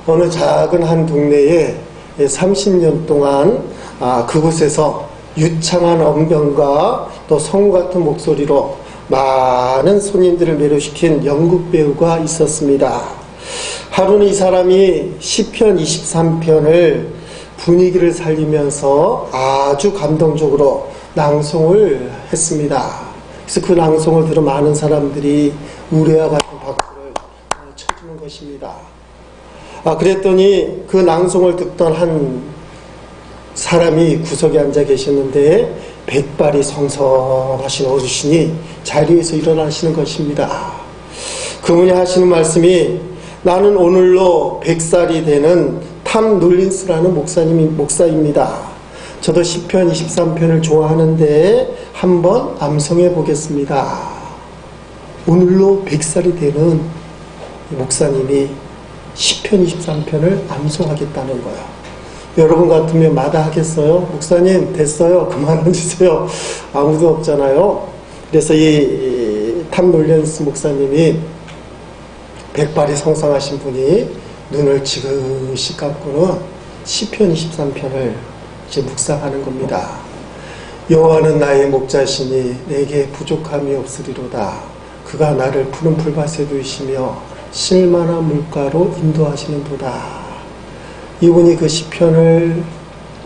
어느 작은 한 동네에 30년 동안 그곳에서 유창한 언변과 또 성우 같은 목소리로 많은 손님들을 매료시킨 연극 배우가 있었습니다. 하루는 이 사람이 시편 23편을 분위기를 살리면서 아주 감동적으로 낭송을 했습니다. 그래서 그 낭송을 들은 많은 사람들이 우레와 같은 박수를 쳐주는 것입니다. 그랬더니 그 낭송을 듣던 한 사람이 구석에 앉아 계셨는데 백발이 성성하신 어르신이 자리에서 일어나시는 것입니다. 그분이 하시는 말씀이 나는 오늘로 100살이 되는 탐 놀린스라는 목사입니다. 저도 시편 23편을 좋아하는데 한번 암송해 보겠습니다. 오늘로 100살이 되는 목사님이 시편 23편을 암송하겠다는 거예요. 여러분 같으면 마다하겠어요? 목사님 됐어요. 그만해주세요. 아무도 없잖아요. 그래서 이 탐 놀렌스 목사님이 백발이 성성하신 분이 눈을 지그시 감고는 시편 23편을 이제 묵상하는 겁니다. 여호와는 나의 목자시니 내게 부족함이 없으리로다. 그가 나를 푸른 풀밭에 두시며 쉴만한 물가로 인도하시는도다. 이분이 그 시편을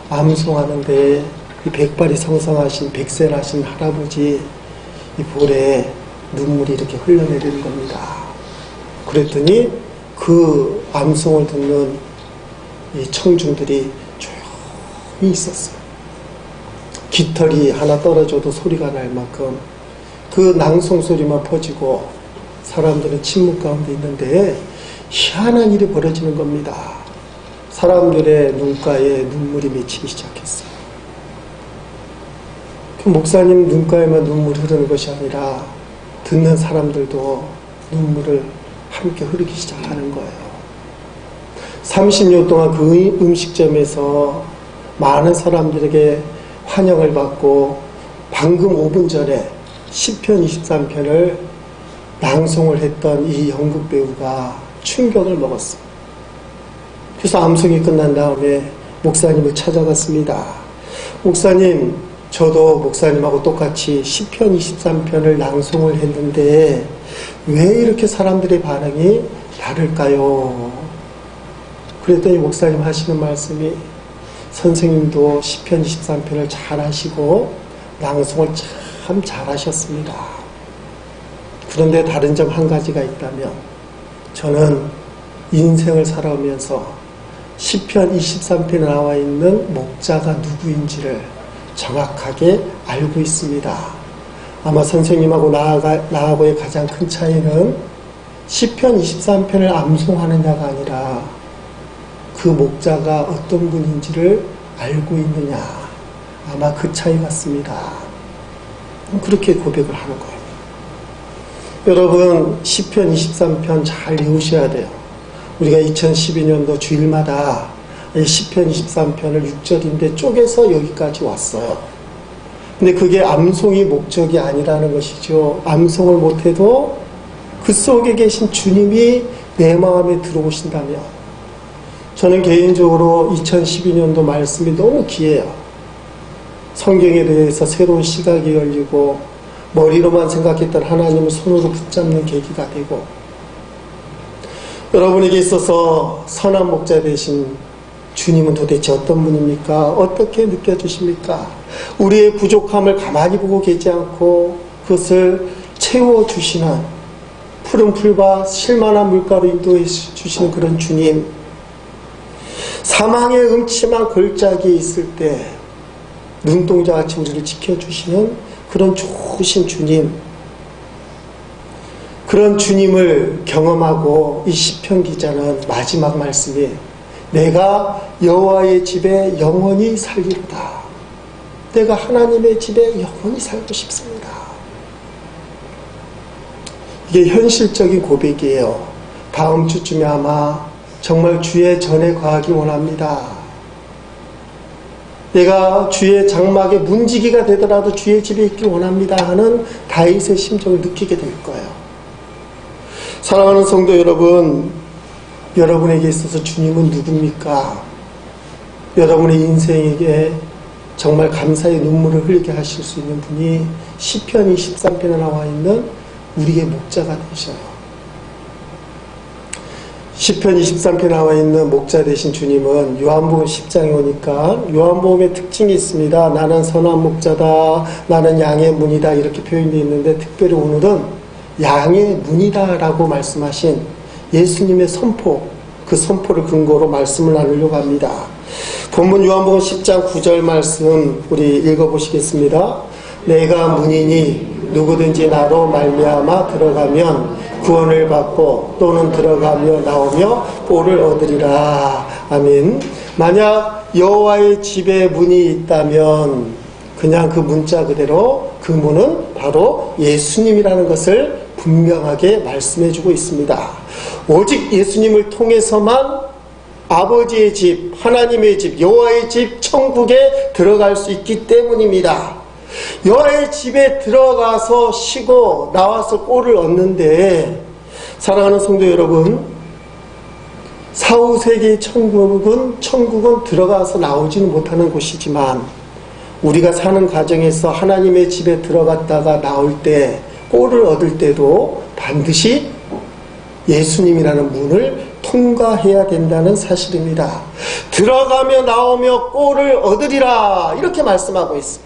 암송하는데 이 백발이 성성하신 백세라신 할아버지 이 볼에 눈물이 이렇게 흘러내리는 겁니다. 그랬더니 그 암송을 듣는 이 청중들이 조용히 있었어요. 깃털이 하나 떨어져도 소리가 날 만큼 그 낭송 소리만 퍼지고 사람들은 침묵 가운데 있는데 희한한 일이 벌어지는 겁니다. 사람들의 눈가에 눈물이 맺히기 시작했어요. 그 목사님 눈가에만 눈물이 흐르는 것이 아니라 듣는 사람들도 눈물을 함께 흐르기 시작하는 거예요. 30년 동안 그 음식점에서 많은 사람들에게 환영을 받고 방금 5분 전에 시편 23편을 낭송을 했던 이 연극 배우가 충격을 먹었어요. 그래서 암송이 끝난 다음에 목사님을 찾아갔습니다. 목사님, 저도 목사님하고 똑같이 시편 23편을 낭송을 했는데 왜 이렇게 사람들의 반응이 다를까요? 그랬더니 목사님 하시는 말씀이 선생님도 시편 23편을 잘 하시고 낭송을 참 잘하셨습니다. 그런데 다른 점 한 가지가 있다면 저는 인생을 살아오면서 시편 23편에 나와 있는 목자가 누구인지를 정확하게 알고 있습니다. 아마 선생님하고 나하고의 가장 큰 차이는 시편 23편을 암송하느냐가 아니라 그 목자가 어떤 분인지를 알고 있느냐, 아마 그 차이 같습니다. 그렇게 고백을 하는 거예요. 여러분 시편 23편 잘 외우셔야 돼요. 우리가 2012년도 주일마다 시편 23편을 6절인데 쪼개서 여기까지 왔어요. 근데 그게 암송이 목적이 아니라는 것이죠. 암송을 못해도 그 속에 계신 주님이 내 마음에 들어오신다면 저는 개인적으로 2012년도 말씀이 너무 귀해요. 성경에 대해서 새로운 시각이 열리고 머리로만 생각했던 하나님을 손으로 붙잡는 계기가 되고 여러분에게 있어서 선한 목자 되신 주님은 도대체 어떤 분입니까? 어떻게 느껴지십니까? 우리의 부족함을 가만히 보고 계지 않고 그것을 채워주시는 푸른 풀과 쉴만한 물가로 인도해 주시는 그런 주님, 사망의 음침한 골짜기에 있을 때 눈동자같이 우리를 지켜주시는 그런 좋으신 주님, 그런 주님을 경험하고 이 시편 기자는 마지막 말씀이 내가 여호와의 집에 영원히 살리로다. 내가 하나님의 집에 영원히 살고 싶습니다. 이게 현실적인 고백이에요. 다음 주쯤에 아마 정말 주의 전에 거하기 원합니다. 내가 주의 장막에 문지기가 되더라도 주의 집에 있길 원합니다 하는 다윗의 심정을 느끼게 될 거예요. 사랑하는 성도 여러분, 여러분에게 있어서 주님은 누굽니까? 여러분의 인생에게 정말 감사의 눈물을 흘리게 하실 수 있는 분이 시편 23편에 나와 있는 우리의 목자가 되셔요. 시편 23편에 나와 있는 목자 되신 주님은 요한복음 10장에 오니까 요한복음의 특징이 있습니다. 나는 선한 목자다, 나는 양의 문이다, 이렇게 표현되어 있는데, 특별히 오늘은 양의 문이다 라고 말씀하신 예수님의 선포, 그 선포를 근거로 말씀을 나누려고 합니다. 본문 요한복음 10장 9절 말씀 우리 읽어보시겠습니다. 내가 문이니 누구든지 나로 말미암아 들어가면 구원을 받고 또는 들어가며 나오며 꼴을 얻으리라. 아멘. 만약 여호와의 집에 문이 있다면 그냥 그 문자 그대로 그 문은 바로 예수님이라는 것을 분명하게 말씀해주고 있습니다. 오직 예수님을 통해서만 아버지의 집, 하나님의 집, 여호와의 집, 천국에 들어갈 수 있기 때문입니다. 여호와의 집에 들어가서 쉬고 나와서 꼴을 얻는데, 사랑하는 성도 여러분, 사후세계의 천국은 들어가서 나오지는 못하는 곳이지만, 우리가 사는 가정에서 하나님의 집에 들어갔다가 나올 때, 꼴을 얻을 때도 반드시 예수님이라는 문을 통과해야 된다는 사실입니다. 들어가며 나오며 꼴을 얻으리라, 이렇게 말씀하고 있습니다.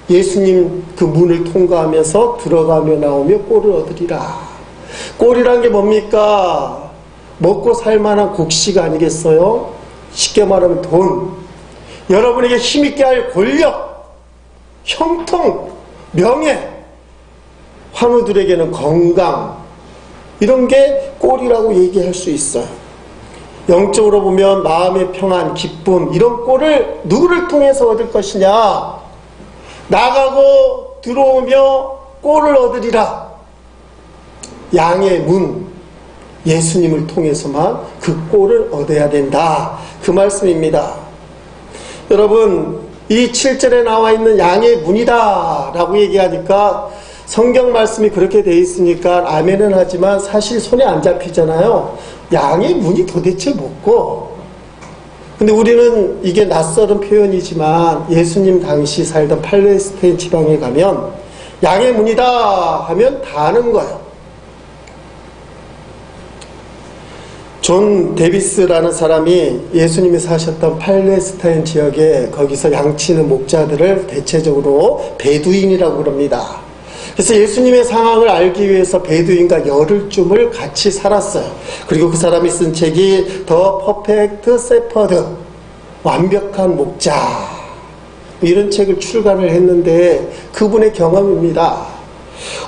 예수님 그 문을 통과하면서 들어가며 나오며 꼴을 얻으리라. 꼴이란 게 뭡니까? 먹고 살만한 곡식 아니겠어요? 쉽게 말하면 돈, 여러분에게 힘있게 할 권력, 형통, 명예, 환우들에게는 건강, 이런 게 꼴이라고 얘기할 수 있어요. 영적으로 보면 마음의 평안, 기쁨, 이런 꼴을 누구를 통해서 얻을 것이냐? 나가고 들어오며 꼴을 얻으리라. 양의 문, 예수님을 통해서만 그 꼴을 얻어야 된다, 그 말씀입니다. 여러분, 이 7절에 나와 있는 양의 문이다 라고 얘기하니까 성경 말씀이 그렇게 되어 있으니까 아멘은 하지만 사실 손에 안 잡히잖아요. 양의 문이 도대체 뭐고? 근데 우리는 이게 낯설은 표현이지만 예수님 당시 살던 팔레스타인 지방에 가면 양의 문이다 하면 다 아는 거예요. 존 데비스라는 사람이 예수님이 사셨던 팔레스타인 지역에 거기서 양치는 목자들을 대체적으로 베두인이라고 그럽니다. 그래서 예수님의 상황을 알기 위해서 베두인과 열흘쯤을 같이 살았어요. 그리고 그 사람이 쓴 책이 더 퍼펙트 세퍼드, 완벽한 목자, 이런 책을 출간을 했는데 그분의 경험입니다.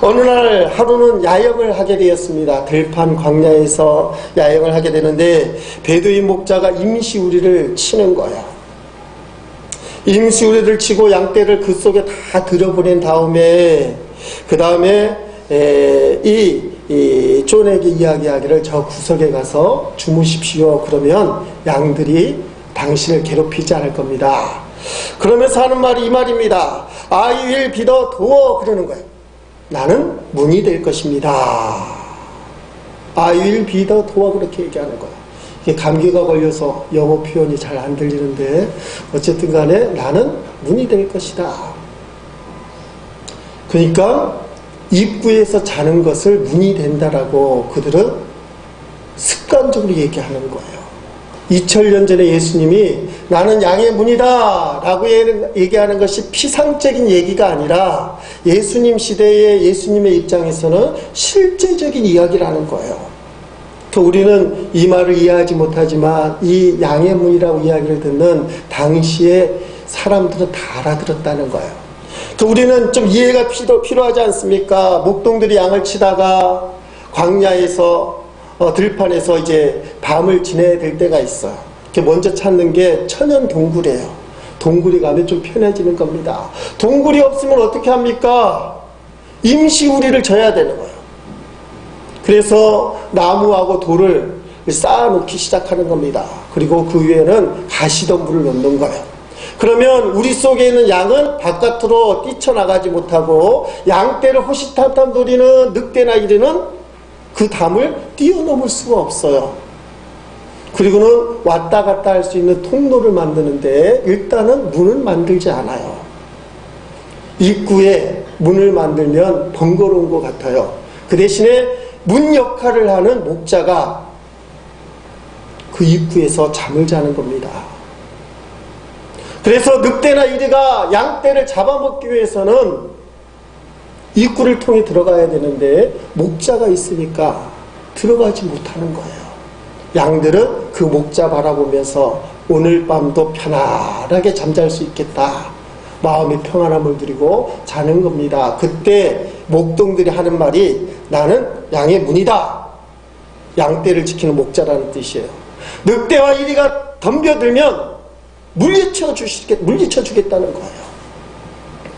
어느 날 하루는 야영을 하게 되었습니다. 들판 광야에서 야영을 하게 되는데 베두인 목자가 임시우리를 치는 거야. 임시우리를 치고 양떼를 그 속에 다 들여보낸 다음에 그 다음에 이 존에게 이야기하기를 저 구석에 가서 주무십시오. 그러면 양들이 당신을 괴롭히지 않을 겁니다. 그러면서 하는 말이 이 말입니다. I will be the door, 그러는 거예요. 나는 문이 될 것입니다. I will be the door, 그렇게 얘기하는 거예요. 이게 감기가 걸려서 영어 표현이 잘 안 들리는데 어쨌든 간에 나는 문이 될 것이다. 그러니까 입구에서 자는 것을 문이 된다라고 그들은 습관적으로 얘기하는 거예요. 2000년 전에 예수님이 나는 양의 문이다 라고 얘기하는 것이 피상적인 얘기가 아니라 예수님 시대의 예수님의 입장에서는 실제적인 이야기라는 거예요. 우리는 이 말을 이해하지 못하지만 이 양의 문이라고 이야기를 듣는 당시에 사람들은 다 알아들었다는 거예요. 우리는 좀 이해가 필요하지 않습니까? 목동들이 양을 치다가 광야에서 들판에서 이제 밤을 지내야 될 때가 있어요. 먼저 찾는 게 천연 동굴이에요. 동굴이 가면 좀 편해지는 겁니다. 동굴이 없으면 어떻게 합니까? 임시우리를 져야 되는 거예요. 그래서 나무하고 돌을 쌓아놓기 시작하는 겁니다. 그리고 그 위에는 가시덤불을 놓는 거예요. 그러면 우리 속에 있는 양은 바깥으로 뛰쳐나가지 못하고 양떼를 호시탐탐 노리는 늑대나 이리는 그 담을 뛰어넘을 수가 없어요. 그리고는 왔다 갔다 할 수 있는 통로를 만드는데 일단은 문을 만들지 않아요. 입구에 문을 만들면 번거로운 것 같아요. 그 대신에 문 역할을 하는 목자가 그 입구에서 잠을 자는 겁니다. 그래서 늑대나 이리가 양떼를 잡아먹기 위해서는 입구를 통해 들어가야 되는데 목자가 있으니까 들어가지 못하는 거예요. 양들은 그 목자 바라보면서 오늘 밤도 편안하게 잠잘 수 있겠다. 마음의 평안함을 누리고 자는 겁니다. 그때 목동들이 하는 말이 나는 양의 문이다. 양떼를 지키는 목자라는 뜻이에요. 늑대와 이리가 덤벼들면 물리쳐 주겠다는 거예요.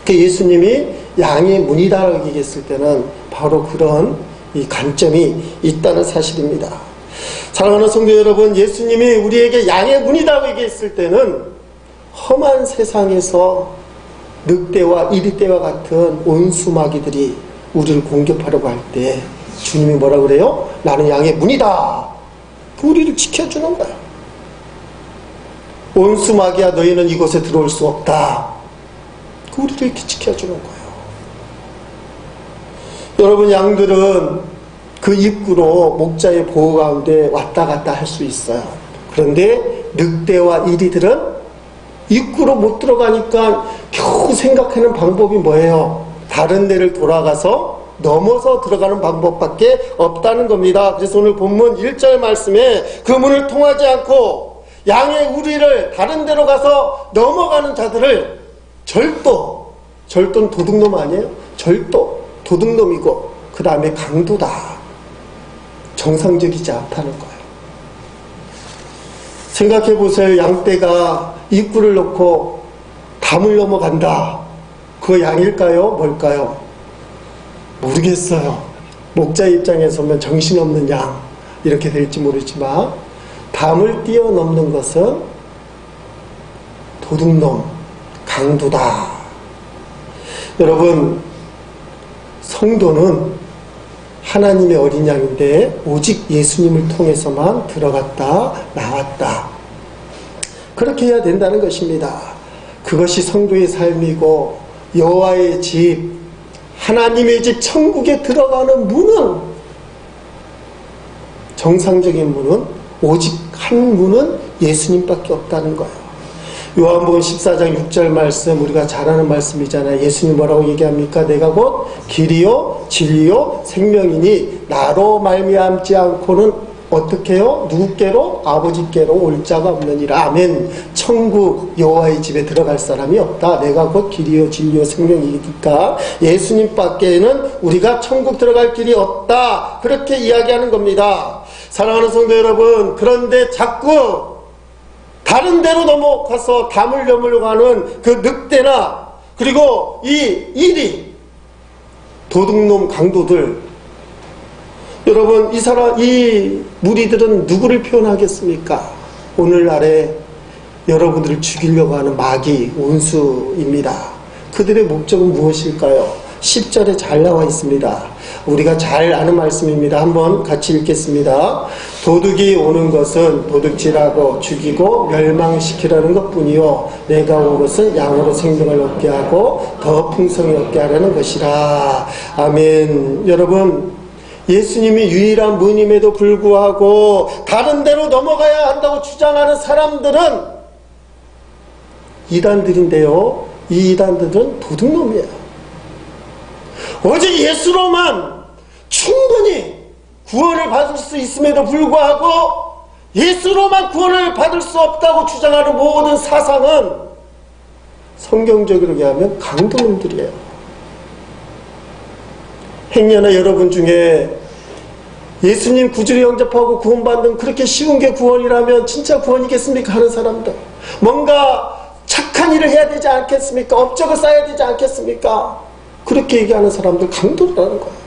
그 예수님이 양의 문이다라고 얘기했을 때는 바로 그런 이 관점이 있다는 사실입니다. 사랑하는 성도 여러분, 예수님이 우리에게 양의 문이다라고 얘기했을 때는 험한 세상에서 늑대와 이리떼와 같은 온수마귀들이 우리를 공격하려고 할 때 주님이 뭐라 그래요? 나는 양의 문이다. 우리를 지켜주는 거예요. 온수마귀야 너희는 이곳에 들어올 수 없다. 우리를 이렇게 지켜주는 거예요. 여러분, 양들은 그 입구로 목자의 보호 가운데 왔다 갔다 할 수 있어요. 그런데 늑대와 이리들은 입구로 못 들어가니까 겨우 생각하는 방법이 뭐예요? 다른 데를 돌아가서 넘어서 들어가는 방법밖에 없다는 겁니다. 그래서 오늘 본문 1절 말씀에 그 문을 통하지 않고 양의 우리를 다른 데로 가서 넘어가는 자들을 절도는 도둑놈 아니에요? 도둑놈이고 그 다음에 강도다. 정상적이지 않다는 거예요. 생각해 보세요. 양떼가 입구를 놓고 담을 넘어간다. 그 양일까요? 뭘까요? 모르겠어요. 목자 입장에서 보면 정신없는 양 이렇게 될지 모르지만 담을 뛰어넘는 것은 도둑놈, 강도다. 여러분, 성도는 하나님의 어린 양인데 오직 예수님을 통해서만 들어갔다 나왔다. 그렇게 해야 된다는 것입니다. 그것이 성도의 삶이고 여호와의 집, 하나님의 집 천국에 들어가는 문은, 정상적인 문은 오직 한 문은 예수님밖에 없다는 거예요. 요한복음 14장 6절 말씀, 우리가 잘 아는 말씀이잖아요. 예수님 뭐라고 얘기합니까? 내가 곧 길이요 진리요 생명이니 나로 말미암지 않고는 어떻게 해요? 누구께로? 아버지께로 올 자가 없느니라. 아멘. 천국 여호와의 집에 들어갈 사람이 없다. 내가 곧 길이요 진리요 생명이니까 예수님 밖에는 우리가 천국 들어갈 길이 없다. 그렇게 이야기하는 겁니다. 사랑하는 성도 여러분, 그런데 자꾸 다른 데로 넘어가서 담을 넘으려고 하는 그 늑대나 그리고 이 도둑놈 강도들, 여러분, 이 무리들은 누구를 표현하겠습니까? 오늘날에 여러분들을 죽이려고 하는 마귀, 원수입니다. 그들의 목적은 무엇일까요? 10절에 잘 나와 있습니다. 우리가 잘 아는 말씀입니다. 한번 같이 읽겠습니다. 도둑이 오는 것은 도둑질하고 죽이고 멸망시키려는 것뿐이요 내가 온 것은 양으로 생명을 얻게 하고 더 풍성히 얻게 하려는 것이라. 아멘. 여러분, 예수님이 유일한 문임에도 불구하고 다른 데로 넘어가야 한다고 주장하는 사람들은 이단들인데요, 이 이단들은 도둑놈이에요. 오직 예수로만 충분히 구원을 받을 수 있음에도 불구하고 예수로만 구원을 받을 수 없다고 주장하는 모든 사상은 성경적으로 얘기하면 강도놈들이에요. 행여나 여러분 중에 예수님 구주를 영접하고 구원받는 그렇게 쉬운 게 구원이라면 진짜 구원이겠습니까? 하는 사람들, 뭔가 착한 일을 해야 되지 않겠습니까? 업적을 쌓아야 되지 않겠습니까? 그렇게 얘기하는 사람들 강도라는 거예요.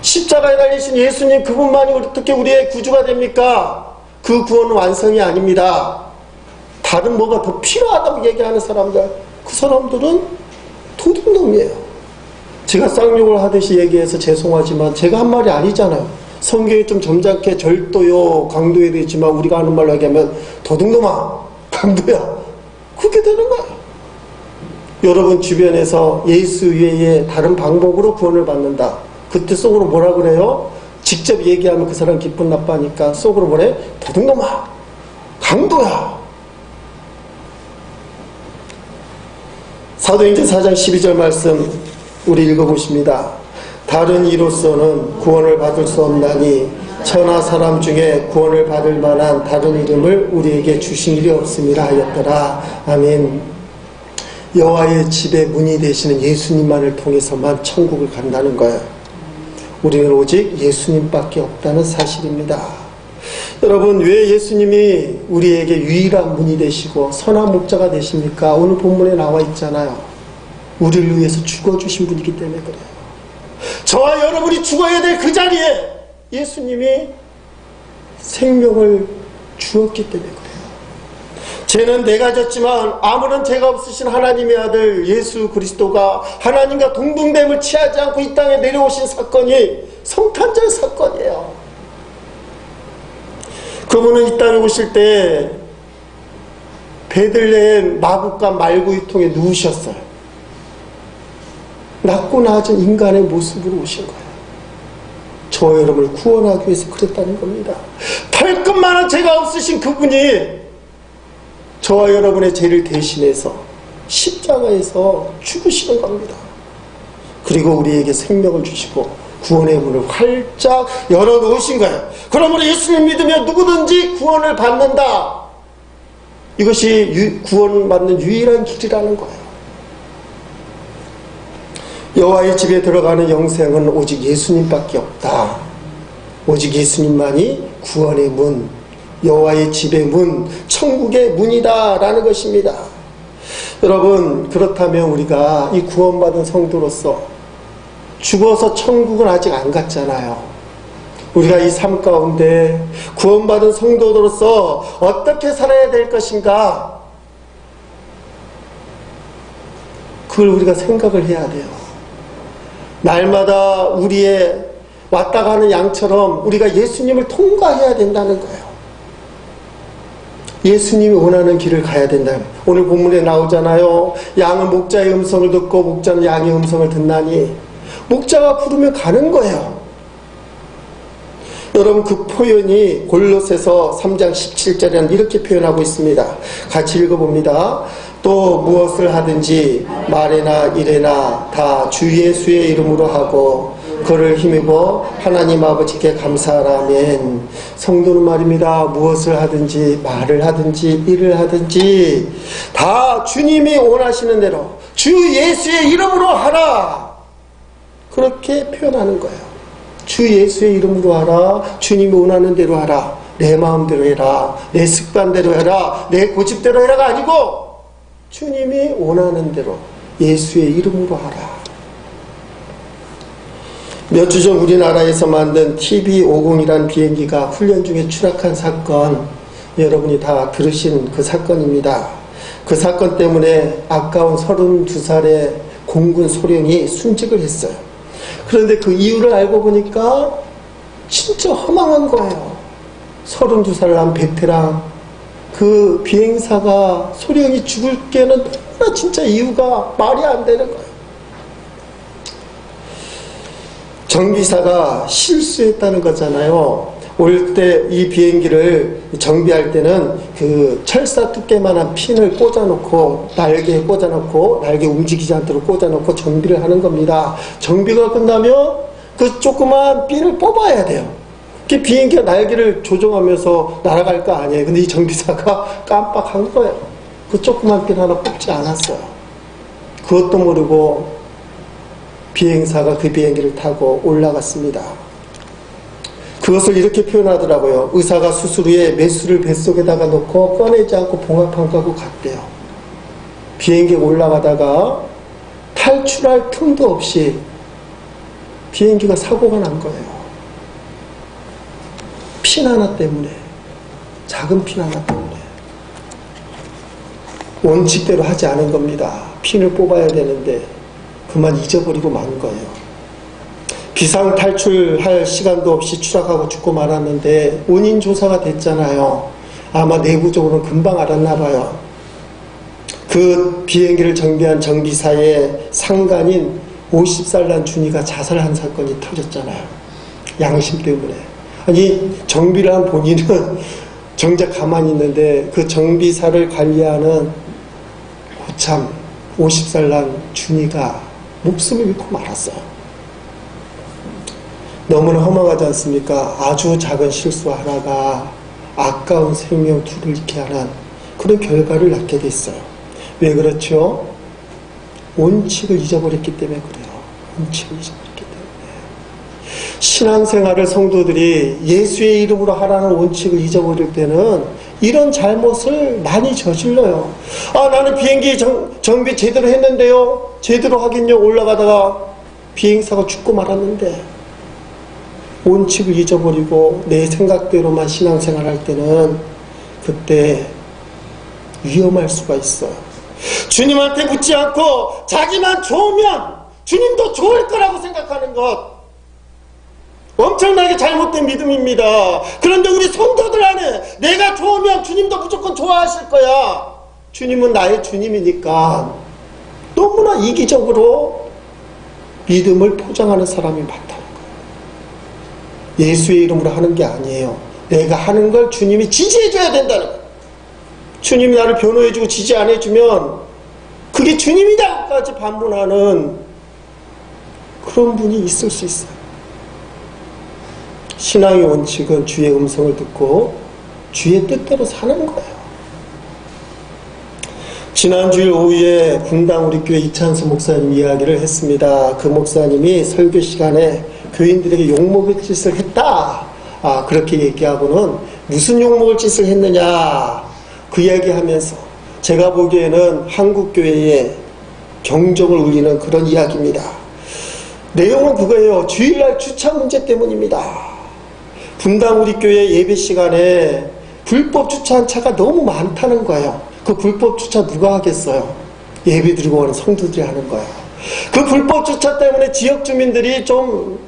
십자가에 달리신 예수님 그분만이 어떻게 우리의 구주가 됩니까? 그 구원은 완성이 아닙니다. 다른 뭐가 더 필요하다고 얘기하는 사람들, 그 사람들은 도둑놈이에요. 제가 쌍욕을 하듯이 얘기해서 죄송하지만 제가 한 말이 아니잖아요. 성경이 좀 점잖게 절도요, 강도에 되지만 우리가 하는 말로 얘기하면 도둑놈아, 강도야. 그렇게 되는 거예요. 여러분 주변에서 예수 외에 다른 방법으로 구원을 받는다. 그때 속으로 뭐라 그래요? 직접 얘기하면 그 사람 기분 나빠하니까 속으로 뭐래? 도둑놈아, 강도야. 사도행전 4장 12절 말씀 우리 읽어보십니다. 다른 이로서는 구원을 받을 수 없나니 천하 사람 중에 구원을 받을 만한 다른 이름을 우리에게 주신 일이 없음이라 하였더라. 아멘. 여호와의 집에 문이 되시는 예수님만을 통해서만 천국을 간다는 거예요. 우리는 오직 예수님밖에 없다는 사실입니다. 여러분, 왜 예수님이 우리에게 유일한 문이 되시고 선한 목자가 되십니까? 오늘 본문에 나와 있잖아요. 우리를 위해서 죽어주신 분이기 때문에 그래요. 저와 여러분이 죽어야 될 그 자리에 예수님이 생명을 주었기 때문에 그래요. 죄는 내가 졌지만 아무런 죄가 없으신 하나님의 아들 예수 그리스도가 하나님과 동등됨을 취하지 않고 이 땅에 내려오신 사건이 성탄절 사건이에요. 그분은 이 땅에 오실 때 베들레헴 마구간 말구유통에 누우셨어요. 낮고 낮은 인간의 모습으로 오신 거예요. 저와 여러분을 구원하기 위해서 그랬다는 겁니다. 털끝만한 죄가 없으신 그분이 저와 여러분의 죄를 대신해서 십자가에서 죽으시는 겁니다. 그리고 우리에게 생명을 주시고 구원의 문을 활짝 열어놓으신 거예요. 그러므로 예수님 믿으면 누구든지 구원을 받는다. 이것이 구원받는 유일한 길이라는 거예요. 여호와의 집에 들어가는 영생은 오직 예수님밖에 없다. 오직 예수님만이 구원의 문, 여호와의 집의 문, 천국의 문이다 라는 것입니다. 여러분, 그렇다면 우리가 이 구원받은 성도로서 죽어서 천국은 아직 안 갔잖아요. 우리가 이 삶 가운데 구원받은 성도로서 어떻게 살아야 될 것인가? 그걸 우리가 생각을 해야 돼요. 날마다 우리의 왔다 가는 양처럼 우리가 예수님을 통과해야 된다는 거예요. 예수님이 원하는 길을 가야 된다. 오늘 본문에 나오잖아요. 양은 목자의 음성을 듣고 목자는 양의 음성을 듣나니 목자가 부르면 가는 거예요. 여러분, 그 표현이 골로새서 3장 17절에는 이렇게 표현하고 있습니다. 같이 읽어봅니다. 또 무엇을 하든지 말이나 일이나 다 주 예수의 이름으로 하고 그를 힘입어 하나님 아버지께 감사하라면. 성도는 말입니다. 무엇을 하든지 말을 하든지 일을 하든지 다 주님이 원하시는 대로 주 예수의 이름으로 하라. 그렇게 표현하는 거예요. 주 예수의 이름으로 하라. 주님이 원하는 대로 하라. 내 마음대로 해라. 내 습관대로 해라. 내 고집대로 해라가 아니고 주님이 원하는 대로 예수의 이름으로 하라. 몇 주 전 우리나라에서 만든 TB-50이라는 비행기가 훈련 중에 추락한 사건, 여러분이 다 들으신 그 사건입니다. 그 사건 때문에 아까운 32살의 공군 소령이 순직을 했어요. 그런데 그 이유를 알고 보니까 진짜 허망한 거예요. 32살 난 베테랑, 그 비행사가 소령이 죽을 게는 너무나 진짜 이유가 말이 안 되는 거예요. 정비사가 실수했다는 거잖아요. 올 때 이 비행기를 정비할 때는 그 철사 두께만한 핀을 꽂아놓고 날개에 꽂아놓고 날개 움직이지 않도록 꽂아놓고 정비를 하는 겁니다. 정비가 끝나면 그 조그만 핀을 뽑아야 돼요. 그 비행기가 날개를 조종하면서 날아갈 거 아니에요. 근데 이 정비사가 깜빡한 거예요. 그 조그만 핀 하나 뽑지 않았어요. 그것도 모르고 비행사가 그 비행기를 타고 올라갔습니다. 그것을 이렇게 표현하더라고요. 의사가 수술 후에 메스를 뱃속에다가 넣고 꺼내지 않고 봉합한 거하고 같대요. 비행기에 올라가다가 탈출할 틈도 없이 비행기가 사고가 난 거예요. 핀 하나 때문에, 작은 핀 하나 때문에. 원칙대로 하지 않은 겁니다. 핀을 뽑아야 되는데 그만 잊어버리고 만 거예요. 비상 탈출할 시간도 없이 추락하고 죽고 말았는데 원인 조사가 됐잖아요. 아마 내부적으로는 금방 알았나 봐요. 그 비행기를 정비한 정비사의 상간인 50살 난 준이가 자살한 사건이 터졌잖아요. 양심 때문에. 아니 정비를 한 본인은 정작 가만히 있는데 그 정비사를 관리하는 고참 50살 난 준이가 목숨을 잃고 말았어요. 너무나 허망하지 않습니까? 아주 작은 실수 하나가 아까운 생명 둘을 잃게 하는 그런 결과를 낳게 됐어요. 왜 그렇죠? 원칙을 잊어버렸기 때문에 그래요. 원칙을 잊어버렸기 때문에. 신앙생활을 성도들이 예수의 이름으로 하라는 원칙을 잊어버릴 때는 이런 잘못을 많이 저질러요. 아, 나는 비행기 정비 제대로 했는데요. 제대로 하긴요. 올라가다가 비행사가 죽고 말았는데. 원칙을 잊어버리고 내 생각대로만 신앙생활 할 때는 그때 위험할 수가 있어요. 주님한테 묻지 않고 자기만 좋으면 주님도 좋을 거라고 생각하는 것, 엄청나게 잘못된 믿음입니다. 그런데 우리 성도들 안에 내가 좋으면 주님도 무조건 좋아하실 거야. 주님은 나의 주님이니까 너무나 이기적으로 믿음을 포장하는 사람이 많다는 거예요. 예수의 이름으로 하는 게 아니에요. 내가 하는 걸 주님이 지지해줘야 된다는 거예요. 주님이 나를 변호해주고 지지 안 해주면 그게 주님이다까지 반문하는 그런 분이 있을 수 있어요. 신앙의 원칙은 주의 음성을 듣고 주의 뜻대로 사는 거예요. 지난 주일 오후에 분당 우리 교회 이찬수 목사님 이야기를 했습니다. 그 목사님이 설교 시간에 교인들에게 욕먹을 짓을 했다. 그렇게 얘기하고는 무슨 욕먹을 짓을 했느냐 그 이야기하면서 제가 보기에는 한국교회에 경종을 울리는 그런 이야기입니다. 내용은 그거예요. 주일날 주차 문제 때문입니다. 분당 우리 교회 예배 시간에 불법 주차한 차가 너무 많다는 거예요. 그 불법 주차 누가 하겠어요? 예배 드리고 오는 성도들이 하는 거예요. 그 불법 주차 때문에 지역 주민들이 좀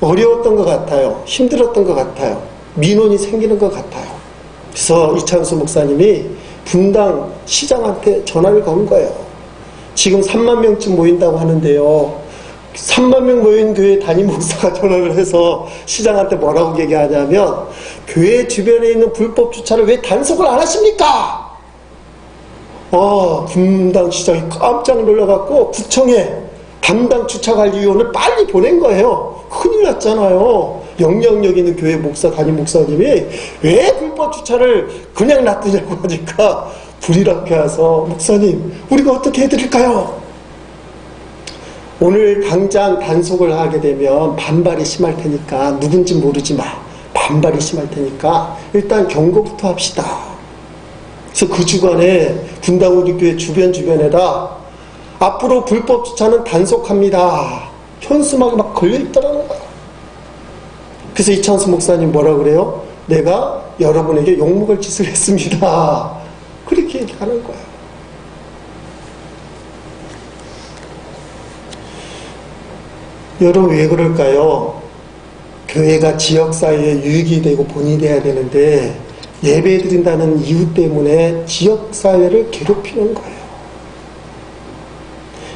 어려웠던 것 같아요. 힘들었던 것 같아요. 민원이 생기는 것 같아요. 그래서 이찬수 목사님이 분당 시장한테 전화를 건 거예요. 지금 3만 명쯤 모인다고 하는데요. 3만 명 모인 교회 담임 목사가 전화를 해서 시장한테 뭐라고 얘기하냐면 교회 주변에 있는 불법 주차를 왜 단속을 안 하십니까? 분당 시장이 깜짝 놀라갖고 구청에 담당 주차관리위원을 빨리 보낸 거예요. 큰일 났잖아요. 영향력 있는 교회 목사, 담임 목사님이 왜 불법 주차를 그냥 놔두냐고 하니까 불이 나게 와서 목사님, 우리가 어떻게 해드릴까요? 오늘 당장 단속을 하게 되면 반발이 심할 테니까 누군지 모르지만 반발이 심할 테니까 일단 경고부터 합시다. 그래서 그 주간에 분당 우리 교회 주변에다 앞으로 불법 주차는 단속합니다. 현수막이 막 걸려있더라는 거야. 그래서 이찬수 목사님 뭐라 그래요? 내가 여러분에게 욕먹을 짓을 했습니다. 그렇게 얘기하는 거야. 여러분 왜 그럴까요? 교회가 지역사회에 유익이 되고 본이 돼야 되는데 예배 드린다는 이유 때문에 지역사회를 괴롭히는 거예요.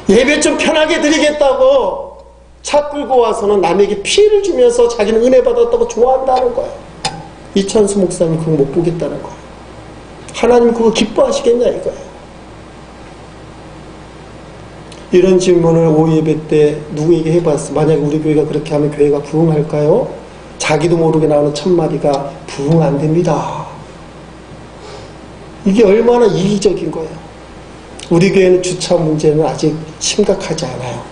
예배 좀 편하게 드리겠다고 차 끌고 와서는 남에게 피해를 주면서 자기는 은혜 받았다고 좋아한다는 거예요. 이찬수 목사님 그거 못 보겠다는 거예요. 하나님 그거 기뻐하시겠냐 이거예요. 이런 질문을 오후 예배 때 누구에게 해봤어? 만약에 우리 교회가 그렇게 하면 교회가 부흥할까요? 자기도 모르게 나오는 첫마디가 부흥 안 됩니다. 이게 얼마나 이기적인 거예요. 우리 교회는 주차 문제는 아직 심각하지 않아요.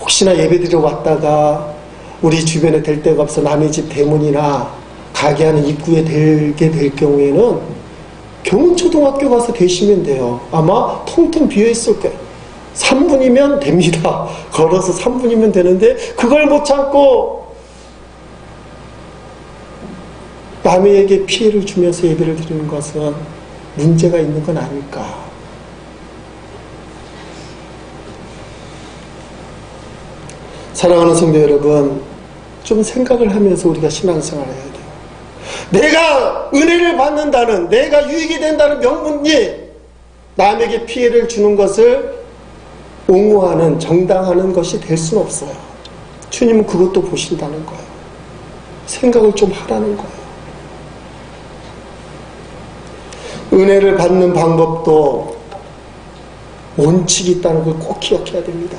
혹시나 예배드리러 왔다가 우리 주변에 될 데가 없어 남의 집 대문이나 가게 하는 입구에 들게 될 경우에는 경운초등학교 가서 대시면 돼요. 아마 통통 비어있을 거예요. 3분이면 됩니다. 걸어서 3분이면 되는데 그걸 못 참고 남에게 피해를 주면서 예배를 드리는 것은 문제가 있는 건 아닐까. 사랑하는 성도 여러분, 좀 생각을 하면서 우리가 신앙생활을 해야 돼요. 내가 은혜를 받는다는, 내가 유익이 된다는 명분이 남에게 피해를 주는 것을 옹호하는, 정당하는 것이 될 수는 없어요. 주님은 그것도 보신다는 거예요. 생각을 좀 하라는 거예요. 은혜를 받는 방법도 원칙이 있다는 걸 꼭 기억해야 됩니다.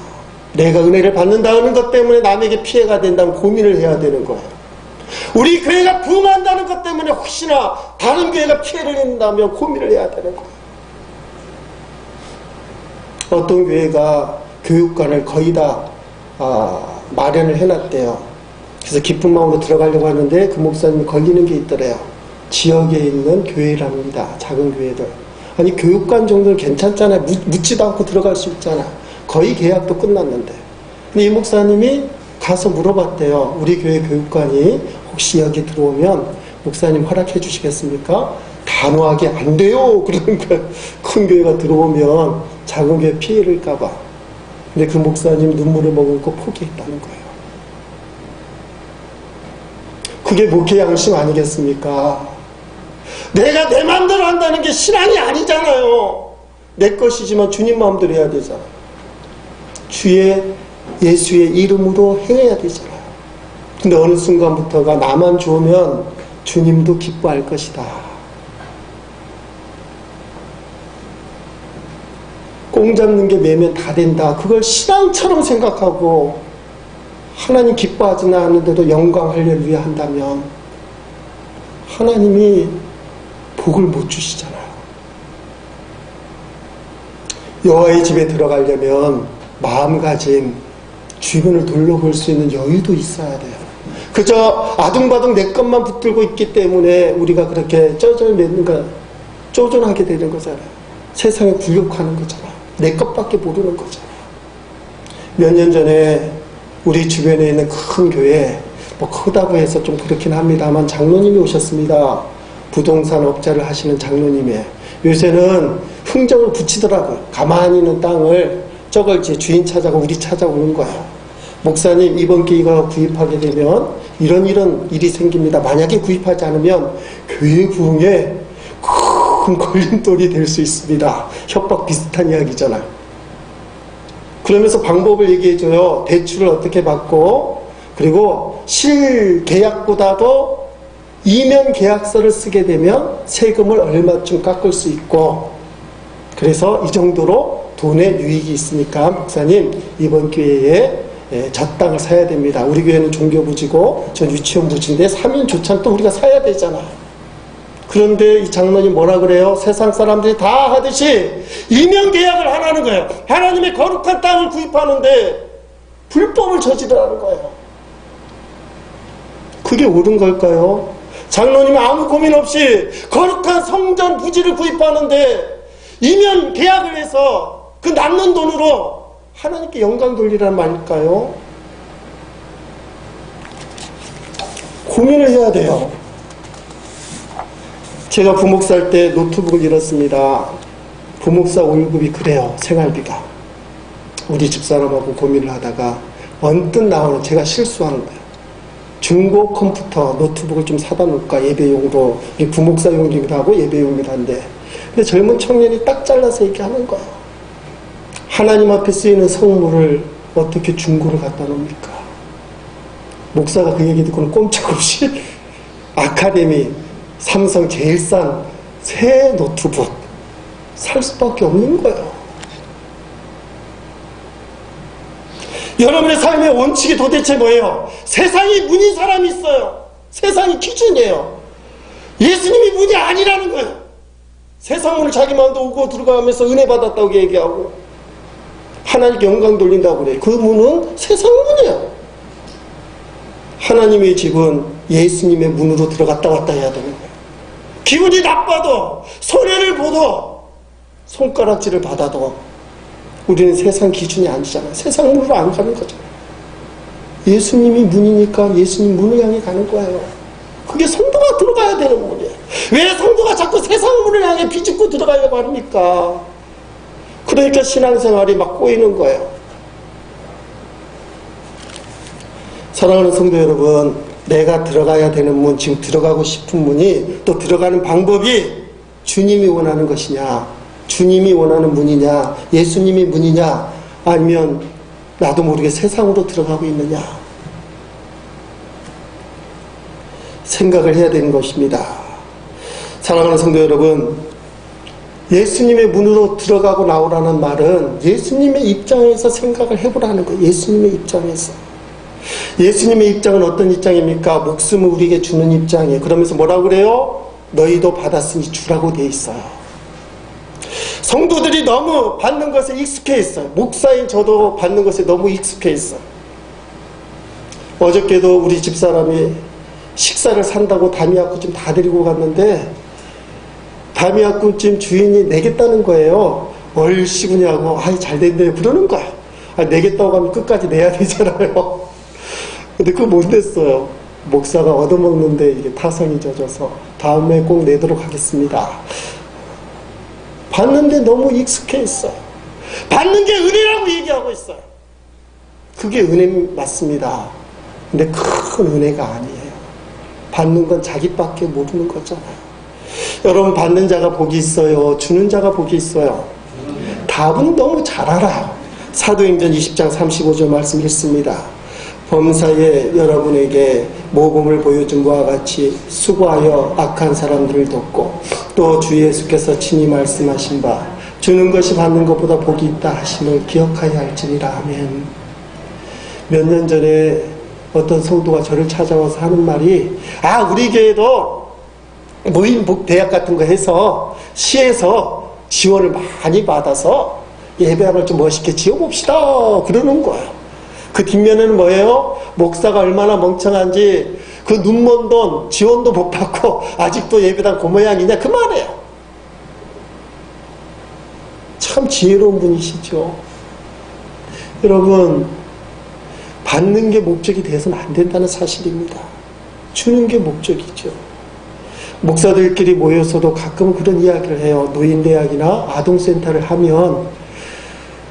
내가 은혜를 받는다는 것 때문에 남에게 피해가 된다면 고민을 해야 되는 거예요. 우리 교회가 부흥한다는 것 때문에 혹시나 다른 교회가 피해를 입는다면 고민을 해야 되는 거예요. 어떤 교회가 교육관을 거의 다 마련을 해놨대요. 그래서 기쁜 마음으로 들어가려고 하는데 그 목사님이 걸리는 게 있더래요. 지역에 있는 교회랍니다. 작은 교회들. 아니 교육관 정도는 괜찮잖아요. 묻지도 않고 들어갈 수 있잖아. 거의 계약도 끝났는데. 근데 이 목사님이 가서 물어봤대요. 우리 교회 교육관이 혹시 여기 들어오면 목사님 허락해 주시겠습니까? 단호하게 안 돼요. 그러는 거예요. 큰 교회가 들어오면 작은 교회 피해를까봐. 근데 그 목사님 눈물을 머금고 포기했다는 거예요. 그게 목회 양심 아니겠습니까? 내가 내 마음대로 한다는 게 신앙이 아니잖아요. 내 것이지만 주님 마음대로 해야 되잖아요. 주의 예수의 이름으로 행해야 되잖아요. 근데 어느 순간부터가 나만 좋으면 주님도 기뻐할 것이다. 꽁 잡는 게 매면 다 된다. 그걸 신앙처럼 생각하고 하나님 기뻐하지는 않는데도 영광 할렐루야 한다면 하나님이 복을 못 주시잖아요. 여호와의 집에 들어가려면 마음가짐, 주변을 둘러볼 수 있는 여유도 있어야 돼요. 그저 아둥바둥 내 것만 붙들고 있기 때문에 우리가 그렇게 쪼전하게 되는 거잖아요. 세상에 굴욕하는 거잖아요. 내 것밖에 모르는 거잖아요. 몇 년 전에 우리 주변에 있는 큰 교회, 뭐 크다고 해서 좀 그렇긴 합니다만 장로님이 오셨습니다. 부동산 업자를 하시는 장로님이. 요새는 흥정을 붙이더라고요. 가만히 있는 땅을 저걸 제 주인 찾아가 우리 찾아오는 거예요. 목사님 이번 기회 이거 구입하게 되면 이런 일이 생깁니다. 만약에 구입하지 않으면 교회 부흥에 큰 걸림돌이 될 수 있습니다. 협박 비슷한 이야기잖아요. 그러면서 방법을 얘기해줘요. 대출을 어떻게 받고, 그리고 실계약보다도 이면 계약서를 쓰게 되면 세금을 얼마쯤 깎을 수 있고, 그래서 이 정도로 돈에 유익이 있으니까 목사님 이번 기회에 저 땅을 사야 됩니다. 우리 교회는 종교부지고 전 유치원부지인데 사면 조찬 또 우리가 사야 되잖아요. 그런데 이 장로님 뭐라 그래요? 세상 사람들이 다 하듯이 이면 계약을 하라는 거예요. 하나님의 거룩한 땅을 구입하는데 불법을 저지르라는 거예요. 그게 옳은 걸까요? 장로님은 아무 고민 없이 거룩한 성전 부지를 구입하는데 이면 계약을 해서 그 남는 돈으로 하나님께 영광 돌리라는 말일까요? 고민을 해야 돼요. 제가 부목사 할 때 노트북을 잃었습니다. 부목사 월급이 그래요. 생활비가. 우리 집사람하고 고민을 하다가 언뜻 나오는, 제가 실수하는 거예요. 중고 컴퓨터 노트북을 좀 사다 놓을까, 예배용으로. 부목사용이기도 하고 예배용이기도 한데. 근데 젊은 청년이 딱 잘라서 이렇게 하는 거예요. 하나님 앞에 쓰이는 성물을 어떻게 중고를 갖다 놓습니까? 목사가 그 얘기 듣고는 꼼짝없이 아카데미, 삼성 제일 싼 새 노트북 살 수밖에 없는 거예요. 여러분의 삶의 원칙이 도대체 뭐예요? 세상이 문인 사람이 있어요. 세상이 기준이에요. 예수님이 문이 아니라는 거예요. 세상 문을 자기 마음대로 오고 들어가면서 은혜 받았다고 얘기하고 하나님께 영광 돌린다고 그래요. 그 문은 세상 문이에요. 하나님의 집은 예수님의 문으로 들어갔다 왔다 해야 되는 거예요. 기분이 나빠도, 손해를 보도, 손가락질을 받아도 우리는 세상 기준이 아니잖아요. 세상 문으로 안 가는 거잖아요. 예수님이 문이니까 예수님 문을 향해 가는 거예요. 그게 성도가 들어가야 되는 문이에요. 왜 성도가 자꾸 세상 문을 향해 비집고 들어가려고 합니까? 그러니까 신앙생활이 막 꼬이는 거예요. 사랑하는 성도 여러분, 내가 들어가야 되는 문, 지금 들어가고 싶은 문이, 또 들어가는 방법이 주님이 원하는 것이냐, 주님이 원하는 문이냐, 예수님이 문이냐, 아니면 나도 모르게 세상으로 들어가고 있느냐, 생각을 해야 되는 것입니다. 사랑하는 성도 여러분, 예수님의 문으로 들어가고 나오라는 말은 예수님의 입장에서 생각을 해보라는 거예요. 예수님의 입장에서. 예수님의 입장은 어떤 입장입니까? 목숨을 우리에게 주는 입장이에요. 그러면서 뭐라고 그래요? 너희도 받았으니 주라고 돼 있어요. 성도들이 너무 받는 것에 익숙해 있어요. 목사인 저도 받는 것에 너무 익숙해 있어요. 어저께도 우리 집사람이 식사를 산다고 다미약국찜 다 데리고 갔는데 다미약국찜 주인이 내겠다는 거예요. 뭘 씹으냐고. 아이 잘 된대요. 그러는 거야. 내겠다고 하면 끝까지 내야 되잖아요. 근데 그거 못 냈어요. 목사가 얻어먹는데 이게 타성이 젖어서 다음에 꼭 내도록 하겠습니다. 받는데 너무 익숙해 있어요. 받는 게 은혜라고 얘기하고 있어요. 그게 은혜 맞습니다. 근데 큰 은혜가 아니에요. 받는 건 자기밖에 모르는 거잖아요. 여러분, 받는 자가 복이 있어요? 주는 자가 복이 있어요? 답은 너무 잘 알아요. 사도행전 20장 35절 말씀 읽습니다. 범사에 여러분에게 모범을 보여준 바와 같이 수고하여 악한 사람들을 돕고 또 주 예수께서 친히 말씀하신 바 주는 것이 받는 것보다 복이 있다 하심을 기억하여야 할지니라. 아멘. 몇 년 전에 어떤 성도가 저를 찾아와서 하는 말이, 우리 교회도 모임 대학 같은 거 해서 시에서 지원을 많이 받아서 예배학을 좀 멋있게 지어봅시다 그러는 거예요. 그 뒷면에는 뭐예요? 목사가 얼마나 멍청한지 그 눈먼 돈 지원도 못 받고 아직도 예배당 그 모양이냐 그 말이에요. 참 지혜로운 분이시죠. 여러분, 받는 게 목적이 돼서는 안 된다는 사실입니다. 주는 게 목적이죠. 목사들끼리 모여서도 가끔 그런 이야기를 해요. 노인대학이나 아동센터를 하면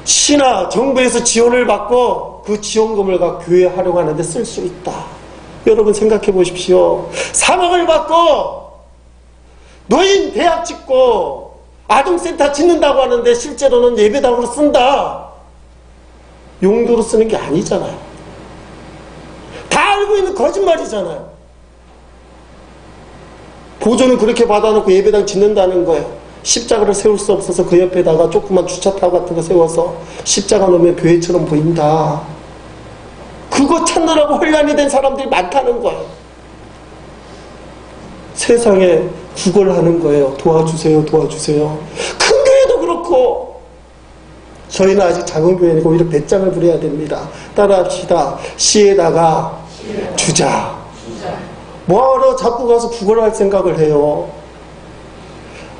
시나 정부에서 지원을 받고 그 지원금을 교회에 활용하는 데 쓸 수 있다. 여러분 생각해 보십시오. 3억을 받고 노인 대학 짓고 아동센터 짓는다고 하는데 실제로는 예배당으로 쓴다. 용도로 쓰는 게 아니잖아요. 다 알고 있는 거짓말이잖아요. 보조는 그렇게 받아놓고 예배당 짓는다는 거예요. 십자가를 세울 수 없어서 그 옆에다가 조그만 주차타워 같은 거 세워서 십자가 놓으면 교회처럼 보인다. 그거 찾느라고 혼란이 된 사람들이 많다는 거예요. 세상에 구걸하는 거예요. 도와주세요, 도와주세요. 큰 교회도 그렇고, 저희는 아직 작은 교회니까 오히려 배짱을 부려야 됩니다. 따라합시다. 시에다가 주자. 뭐하러 자꾸 가서 구걸할 생각을 해요.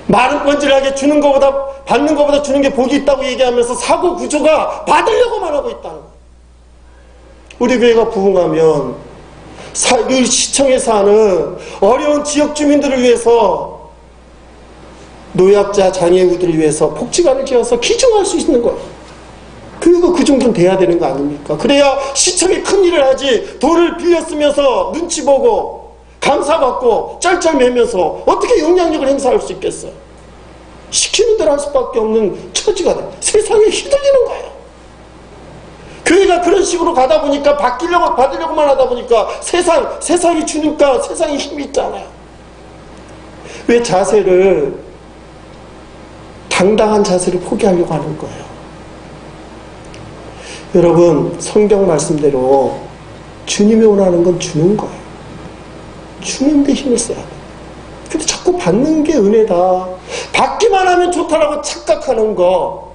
말은 뻔질하게 주는 것보다 받는 것보다 주는 게 복이 있다고 얘기하면서 사고 구조가 받으려고만 하고 있다는 거예요. 우리 교회가 부흥하면 이 시청에 사는 어려운 지역 주민들을 위해서, 노약자 장애우들을 위해서 복지관을 지어서 기증할 수 있는 거예요. 그리고 그 정도는 돼야 되는 거 아닙니까? 그래야 시청이 큰 일을 하지, 돈을 빌려 쓰면서 눈치 보고 감사받고 쩔쩔매면서 어떻게 영향력을 행사할 수 있겠어요? 시키는 대로 할 수밖에 없는 처지가 돼. 세상에 휘둘리는 거예요. 교회가 그런 식으로 가다 보니까 받으려고만 하다 보니까 세상이 주니까 세상에 힘이 있잖아요. 왜 자세를, 당당한 자세를 포기하려고 하는 거예요? 여러분, 성경 말씀대로 주님이 원하는 건 주는 거예요. 주는 데 힘을 써야 돼요. 근데 자꾸 받는 게 은혜다, 받기만 하면 좋다라고 착각하는 거,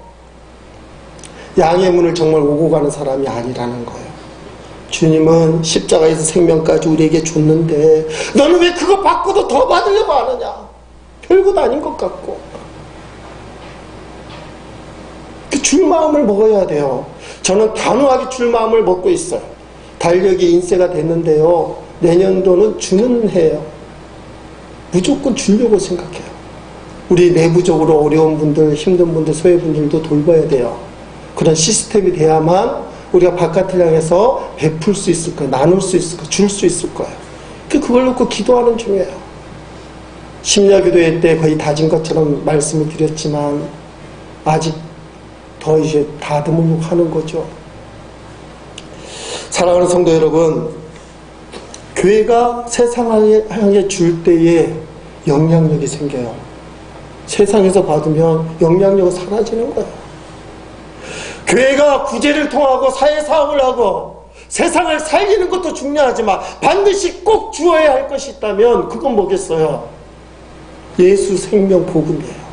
양의 문을 정말 오고 가는 사람이 아니라는 거예요. 주님은 십자가에서 생명까지 우리에게 줬는데 너는 왜 그거 받고도 더 받으려고 하느냐? 별것 아닌 것 같고. 그 줄 마음을 먹어야 돼요. 저는 단호하게 줄 마음을 먹고 있어요. 달력이 인쇄가 됐는데요, 내년도는 주는 해예요. 무조건 주려고 생각해요. 우리 내부적으로 어려운 분들, 힘든 분들, 소외분들도 돌봐야 돼요. 그런 시스템이 돼야만 우리가 바깥을 향해서 베풀 수 있을 거예요. 나눌 수 있을 거예요. 줄 수 있을 거예요. 그걸 놓고 기도하는 중이에요. 심야기도회 때 거의 다진 것처럼 말씀을 드렸지만 아직 더 이제 다듬으려고 하는 거죠. 사랑하는 성도 여러분, 교회가 세상을 향해 줄 때에 영향력이 생겨요. 세상에서 받으면 영향력은 사라지는 거예요. 교회가 구제를 통하고 사회사업을 하고 세상을 살리는 것도 중요하지만 반드시 꼭 주어야 할 것이 있다면 그건 뭐겠어요? 예수 생명 복음이에요.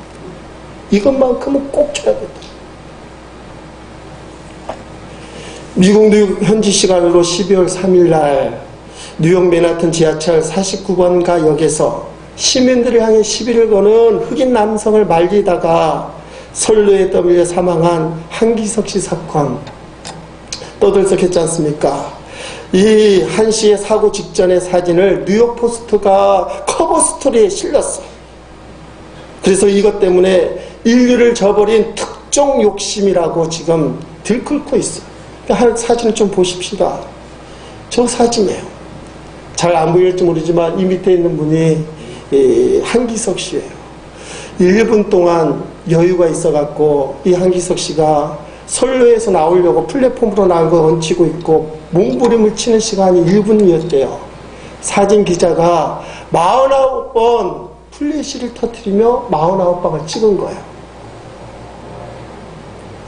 이것만큼은 꼭 줘야 된다. 미국 뉴욕 현지 시간으로 12월 3일 날 뉴욕 맨하튼 지하철 49번가 역에서 시민들을 향해 시비를 거는 흑인 남성을 말리다가 선로에 떠밀려 사망한 한기석 씨 사건 떠들썩했지 않습니까? 이 한 씨의 사고 직전의 사진을 뉴욕 포스트가 커버 스토리에 실렸어요. 그래서 이것 때문에 인류를 저버린 특종 욕심이라고 지금 들끓고 있어요. 한 사진을 좀 보십시다. 저 사진이에요. 잘 안 보일지 모르지만 이 밑에 있는 분이 한기석 씨예요. 1분 동안 여유가 있어갖고 이 한기석 씨가 선로에서 나오려고 플랫폼으로 나오고 얹히고 있고 몸부림을 치는 시간이 1분이었대요. 사진 기자가 49번 플래시를 터뜨리며 49방을 찍은 거예요.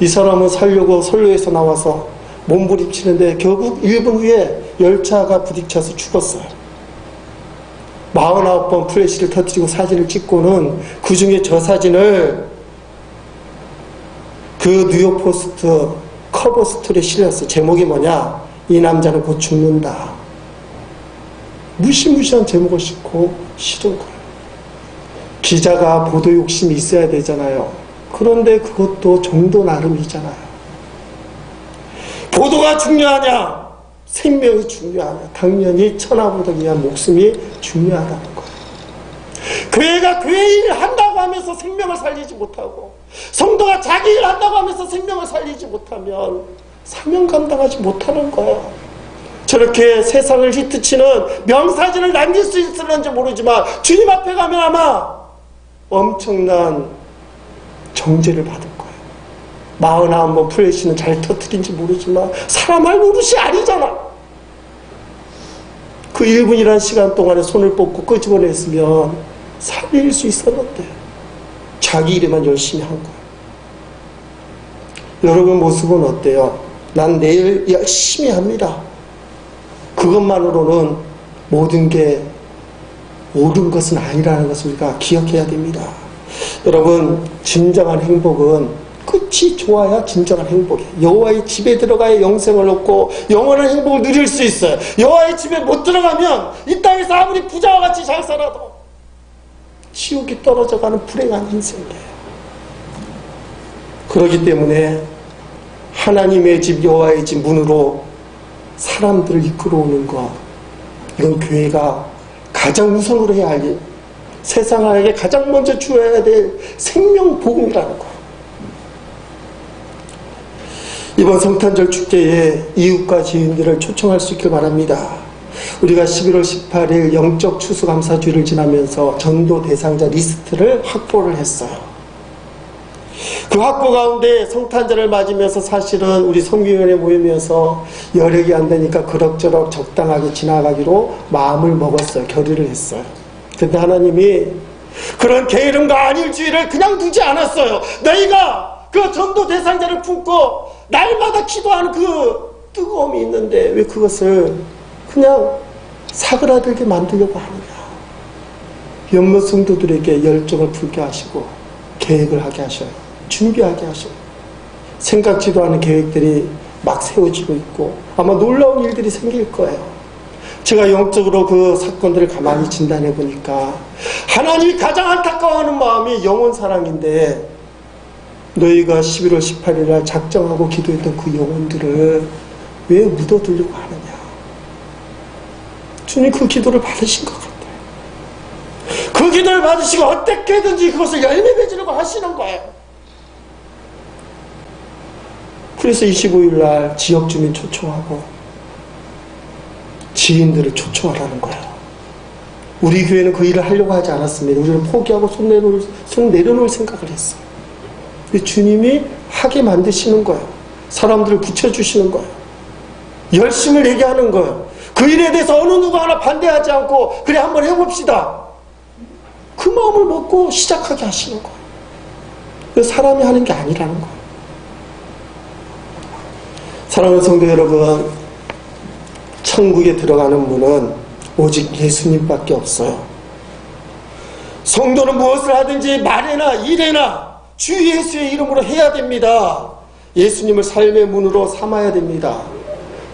이 사람은 살려고 선로에서 나와서 몸부림치는데 결국 1분 후에 열차가 부딪혀서 죽었어요. 49번 플래시를 터뜨리고 사진을 찍고는 그 중에 저 사진을 그 뉴욕 포스트 커버 스토리에 실렸어. 제목이 뭐냐? 이 남자는 곧 죽는다. 무시무시한 제목을 싣고 실은 거예요. 기자가 보도 욕심이 있어야 되잖아요. 그런데 그것도 정도 나름이잖아요. 보도가 중요하냐? 생명이 중요하냐? 당연히 천하보다 귀한 목숨이 중요하다는 거예요. 교회가 교회 일 한다고 하면서 생명을 살리지 못하고 성도가 자기 일 한다고 하면서 생명을 살리지 못하면 사명 감당하지 못하는 거예요. 저렇게 세상을 히트치는 명사진을 남길 수 있을는지 모르지만 주님 앞에 가면 아마 엄청난 정죄를 받을 거예요. 49번 플래시는 잘 터뜨린지 모르지만 사람할 노릇이 아니잖아. 그 1분이라는 시간 동안에 손을 뻗고 끄집어냈으면 살릴 수 있었는데 자기 일에만 열심히 한 거예요. 여러분 모습은 어때요? 난 내일 열심히 합니다. 그것만으로는 모든 게 옳은 것은 아니라는 것을 우리가 기억해야 됩니다. 여러분, 진정한 행복은 끝이 좋아야 진정한 행복이에요. 여호와의 집에 들어가야 영생을 얻고 영원한 행복을 누릴 수 있어요. 여호와의 집에 못 들어가면 이 땅에서 아무리 부자와 같이 잘 살아도 지옥이 떨어져가는 불행한 인생이에요. 그렇기 때문에 하나님의 집, 여호와의 집 문으로 사람들을 이끌어오는 것, 이건 교회가 가장 우선으로 해야 할 일, 세상에게 가장 먼저 주어야 될 생명복음이라는 거. 이번 성탄절 축제에 이웃과 지인들을 초청할 수 있길 바랍니다. 우리가 11월 18일 영적 추수감사주의를 지나면서 전도 대상자 리스트를 확보를 했어요. 그 확보 가운데 성탄절을 맞으면서 사실은 우리 성교위원회 모이면서 여력이 안 되니까 그럭저럭 적당하게 지나가기로 마음을 먹었어요. 결의를 했어요. 근데 하나님이 그런 게으름과 안일주의를 그냥 두지 않았어요. 너희가 그 전도 대상자를 품고 날마다 기도하는 그 뜨거움이 있는데 왜 그것을 그냥 사그라들게 만들려고 하느냐. 연못 성도들에게 열정을 품게 하시고 계획을 하게 하셔요. 준비하게 하셔요. 생각지도 않은 계획들이 막 세워지고 있고 아마 놀라운 일들이 생길 거예요. 제가 영적으로 그 사건들을 가만히 진단해 보니까 하나님이 가장 안타까워하는 마음이 영혼 사랑인데 너희가 11월 18일 날 작정하고 기도했던 그 영혼들을 왜 묻어두려고 하느냐. 주님 그 기도를 받으신 것 같아요. 그 기도를 받으시고 어떻게든지 그것을 열매 맺으려고 하시는 거예요. 그래서 25일 날 지역 주민 초청하고 지인들을 초청하라는 거예요. 우리 교회는 그 일을 하려고 하지 않았습니다. 우리는 포기하고 손 내려놓을 생각을 했어요. 주님이 하게 만드시는 거예요. 사람들을 붙여주시는 거예요. 열심을 내게 하는 거예요. 그 일에 대해서 어느 누구 하나 반대하지 않고 그래 한번 해봅시다. 그 마음을 먹고 시작하게 하시는 거예요. 사람이 하는 게 아니라는 거예요. 사랑하는 성도 여러분, 천국에 들어가는 문은 오직 예수님밖에 없어요. 성도는 무엇을 하든지 말이나 일이나 주 예수의 이름으로 해야 됩니다. 예수님을 삶의 문으로 삼아야 됩니다.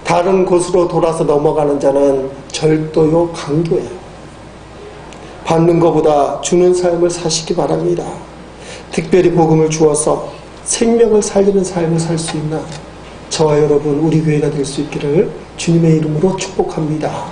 다른 곳으로 돌아서 넘어가는 자는 절도요 강도예요. 받는 것보다 주는 삶을 사시기 바랍니다. 특별히 복음을 주어서 생명을 살리는 삶을 살 수 있는 저와 여러분 우리 교회가 될 수 있기를 주님의 이름으로 축복합니다.